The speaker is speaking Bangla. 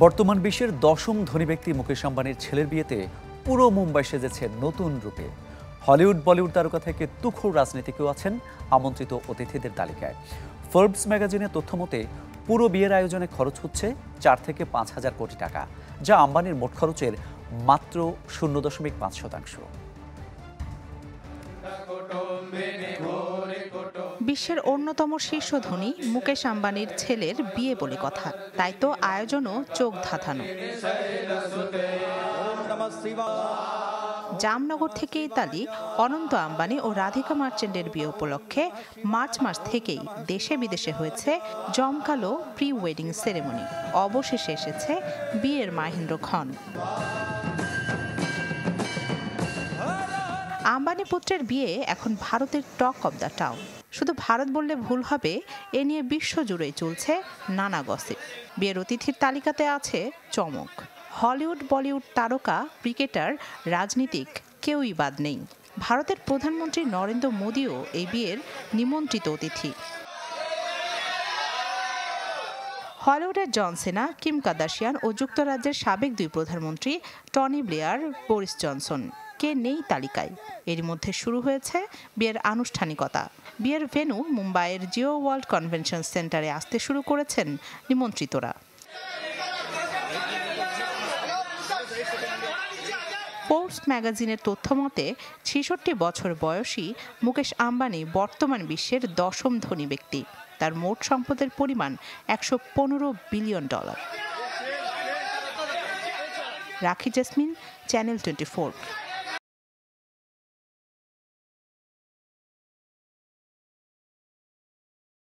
বর্তমান বিশ্বের 10ম ধনী ব্যক্তি মুকেশ আম্বানির ছেলের বিয়েতে পুরো মুম্বাই সেজেছে নতুন রূপে। হলিউড বলিউড তারকা থেকে তুখোড় রাজনীতিকেও আছেন আমন্ত্রিত অতিথিদের তালিকায়। ফোর্বস ম্যাগাজিনের তথ্য মতে পুরো বিয়ের আয়োজনে খরচ হচ্ছে 4 থেকে 5 হাজার কোটি টাকা, যা আম্বানির মোট খরচের মাত্র 0.5%। বিশ্বের অন্যতম শীর্ষ ধনী মুকেশ আম্বানির ছেলের বিয়ে বলে কথা, তাই তো আয়োজনও চোখ ধাঁধানো। জামনগর থেকে ইতালি অনন্ত আম্বানি ও রাধিকা মার্চেন্টের বিয়ে উপলক্ষে মার্চ মাস থেকেই দেশে বিদেশে হয়েছে জমকালো প্রি ওয়েডিং সেরেমনি। অবশেষে এসেছে বিয়ের মাহেন্দ্রক্ষণ। আম্বানি পুত্রের বিয়ে এখন ভারতের টক অব দ্য টাউন। শুধু ভারত বললে ভুল হবে, এ নিয়ে বিশ্বজুড়েই চলছে নানা গসিপ। বিয়ের অতিথির তালিকাতে আছে চমক। হলিউড বলিউড তারকা, ক্রিকেটার, রাজনীতিক কেউই বাদ নেই। ভারতের প্রধানমন্ত্রী নরেন্দ্র মোদীও এই বিয়ের নিমন্ত্রিত অতিথি। হলিউডের জন সেনা, কিম কার্দাশিয়ান ও যুক্তরাজ্যের সাবেক 2 প্রধানমন্ত্রী টনি ব্লেয়ার, বরিস জনসন কে নেই তালিকায়। এরই মধ্যে শুরু হয়েছে বিয়ের আনুষ্ঠানিকতা। বিয়ের ভেন্যু মুম্বাইয়ের জিও ওয়ার্ল্ড কনভেনশন সেন্টারে আসতে শুরু করেছেন নিমন্ত্রিতরা। ফোর্বস ম্যাগাজিনের তথ্য মতে 66 বছর বয়সী মুকেশ আম্বানি বর্তমান বিশ্বের 10ম ধনী ব্যক্তি। তার মোট সম্পদের পরিমাণ $115 বিলিয়ন। রাখি জেসমিন, চ্যানেল 24।